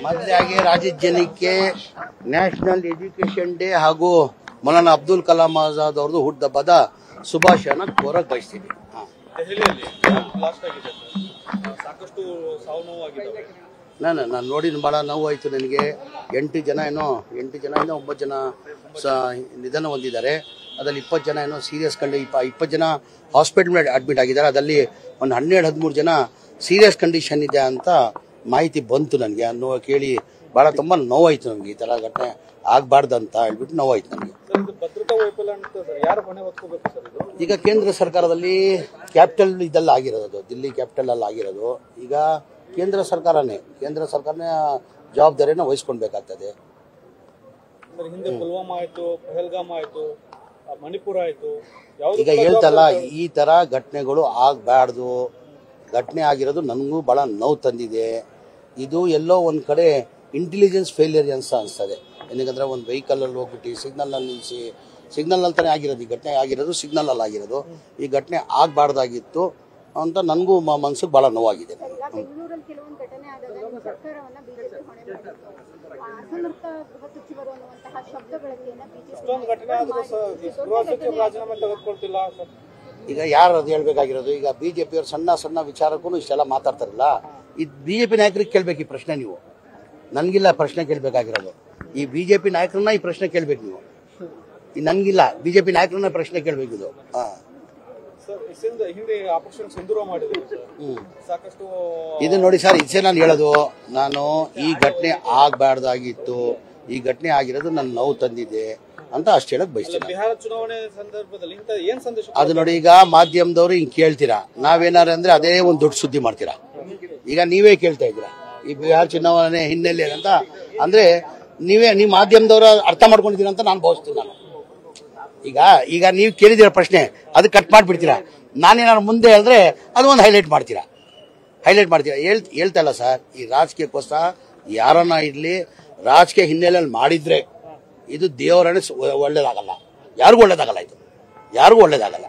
ಮೊದಲಾಗಿ ರಾಜ್ಯದ ಜನಕ್ಕೆ ನ್ಯಾಷನಲ್ ಎಜುಕೇಶನ್ ಡೇ ಹಾಗೂ ಮೌಲಾನಾ ಅಬ್ದುಲ್ ಕಲಾಂ ಆಜಾದ್ ಅವ್ರದ್ದು ಹುಟ್ಟುಹಬ್ಬದ ಶುಭಾಶಯನ ಕೋರಕ್ ಬಯಸ್ತೀನಿ. ನಾನು ನೋಡಿದ ಬಹಳ ನೋವಾಯಿತು ನನಗೆ. 8 ಜನ ಏನೋ 9 ಜನ ನಿಧನ ಹೊಂದಿದ್ದಾರೆ. ಅದರಲ್ಲಿ 20 ಜನ ಏನೋ ಸೀರಿಯಸ್ ಕಂಡು 20 ಜನ ಹಾಸ್ಪಿಟಲ್ ಅಡ್ಮಿಟ್ ಆಗಿದ್ದಾರೆ. ಅದರಲ್ಲಿ ಒಂದು 12-13 ಜನ ಸೀರಿಯಸ್ ಕಂಡೀಷನ್ ಇದೆ ಅಂತ ಮಾಹಿತಿ ಬಂತು ನನಗೆ. ನೋವು ಕೇಳಿ ಬಹಳ ತುಂಬಾ ನೋವಾಯ್ತು ನನಗೆ. ಈ ತರ ಘಟನೆ ಆಗ್ಬಾರ್ದು ಅಂತ ಹೇಳ್ಬಿಟ್ಟು ನೋವಾಯ್ತು ನನಗೆ. ಈಗ ಕೇಂದ್ರ ಸರ್ಕಾರದಲ್ಲಿ ಕ್ಯಾಪಿಟಲ್ ಇದೆಲ್ಲ ಆಗಿರೋದು, ದಿಲ್ಲಿ ಕ್ಯಾಪಿಟಲ್ ಅಲ್ಲಿ ಆಗಿರೋದು. ಈಗ ಕೇಂದ್ರ ಸರ್ಕಾರನೇ ಜವಾಬ್ದಾರಿಯನ್ನು ವಹಿಸ್ಕೊಳ್ಬೇಕಾಗ್ತದೆ. ಈಗ ಹೇಳ್ತಲ್ಲ, ಈ ತರ ಘಟನೆಗಳು ಆಗ್ಬಾರ್ದು. ಘಟನೆ ಆಗಿರೋದು ನನಗೂ ಬಹಳ ನೋವು ತಂದಿದೆ. ಇದು ಎಲ್ಲೋ ಒಂದ್ ಕಡೆ ಇಂಟೆಲಿಜೆನ್ಸ್ ಫೇಲಿಯರ್ ಅನಿಸ್ತದೆ. ಏನಂದ್ರೆ ಒಂದು ವೆಹಿಕಲ್ ಅಲ್ಲಿ ಹೋಗ್ಬಿಟ್ಟು ಸಿಗ್ನಲ್ ಅಲ್ಲಿ ನಿಲ್ಲಿಸಿ, ಸಿಗ್ನಲ್ ಅಲ್ಲಿ ತಾನೇ ಆಗಿರೋದು ಈ ಘಟನೆ ಆಗಿರೋದು, ಸಿಗ್ನಲ್ ಅಲ್ಲಿ ಆಗಿರೋದು. ಈ ಘಟನೆ ಆಗ್ಬಾರ್ದಾಗಿತ್ತು ಅಂತ ನನಗೂ ಮನಸ್ಸಿಗೆ ಬಹಳ ನೋವಾಗಿದೆ. ಈಗ ಯಾರು ಅದು ಹೇಳ್ಬೇಕಾಗಿರೋದು? ಈಗ ಬಿಜೆಪಿಯವರು ಸಣ್ಣ ವಿಚಾರಕ್ಕೂ ಇಷ್ಟೆಲ್ಲ ಮಾತಾಡ್ತಾರಲ್ಲ, ಈ ಬಿಜೆಪಿ ನಾಯಕರಿಗೆ ಕೇಳ್ಬೇಕು ಈ ಪ್ರಶ್ನೆ. ನೀವು ನನ್ಗಿಲ್ಲ ಪ್ರಶ್ನೆ ಕೇಳ್ಬೇಕಾಗಿರೋದು. ಈ ಬಿಜೆಪಿ ನಾಯಕರನ್ನ ಈ ಪ್ರಶ್ನೆ ಕೇಳ್ಬೇಕು ನೀವು. ನನ್ಗಿಲ್ಲ, ಬಿಜೆಪಿ ನಾಯಕರನ್ನ ಪ್ರಶ್ನೆ ಕೇಳ್ಬೇಕು ಇದು. ಇದು ನೋಡಿ ಸರ್, ಇದೇ ನಾನು ಹೇಳೋದು. ನಾನು ಈ ಘಟನೆ ಆಗ್ಬಾರ್ದಾಗಿತ್ತು, ಈ ಘಟನೆ ಆಗಿರೋದು ನನ್ನ ನೋವು ತಂದಿದೆ ಅಂತ ಅಷ್ಟು ಹೇಳಕ್ ಬಯಸ್ತೀನಿ. ಬಿಹಾರ ಚುನಾವಣೆ ಸಂದರ್ಭದಲ್ಲಿ ಏನ್ ಸಂದೇಶ ಅದು ನೋಡಿ, ಈಗ ಮಾಧ್ಯಮದವರು ಹಿಂಗ್ ಕೇಳ್ತೀರಾ, ನಾವೇನಾರ ಅಂದ್ರೆ ಅದೇ ಒಂದು ದೊಡ್ಡ ಸುದ್ದಿ ಮಾಡ್ತೀರಾ. ಈಗ ನೀವೇ ಕೇಳ್ತಾ ಇದ್ದೀರಾ ಈ ಬಿಹಾರ ಚುನಾವಣೆ ಹಿನ್ನೆಲೆ ಅಂತ ಅಂದ್ರೆ ನೀವು ಮಾಧ್ಯಮದವರು ಅರ್ಥ ಮಾಡ್ಕೊಂಡಿದ್ದೀರಾ ಅಂತ ನಾನು ಭಾವಿಸ್ತೀನಿ. ನಾನು ಈಗ ನೀವು ಕೇಳಿದಿರ ಪ್ರಶ್ನೆ ಅದು ಕಟ್ ಮಾಡ್ಬಿಡ್ತೀರಾ. ನಾನೇನಾದ್ರು ಮುಂದೆ ಹೇಳಿದ್ರೆ ಅದು ಒಂದು ಹೈಲೈಟ್ ಮಾಡ್ತೀರಾ. ಹೇಳ್ತಾ ಇಲ್ಲ ಸರ್, ಈ ರಾಜಕೀಯಕ್ಕೋಸ್ಕರ ಯಾರನ್ನ ಇರ್ಲಿ ರಾಜಕೀಯ ಹಿನ್ನೆಲೆಯಲ್ಲಿ ಮಾಡಿದ್ರೆ ಇದು ದೇವರನ್ನೇ ಒಳ್ಳೇದಾಗಲ್ಲ, ಯಾರಿಗೂ ಒಳ್ಳೇದಾಗಲ್ಲ.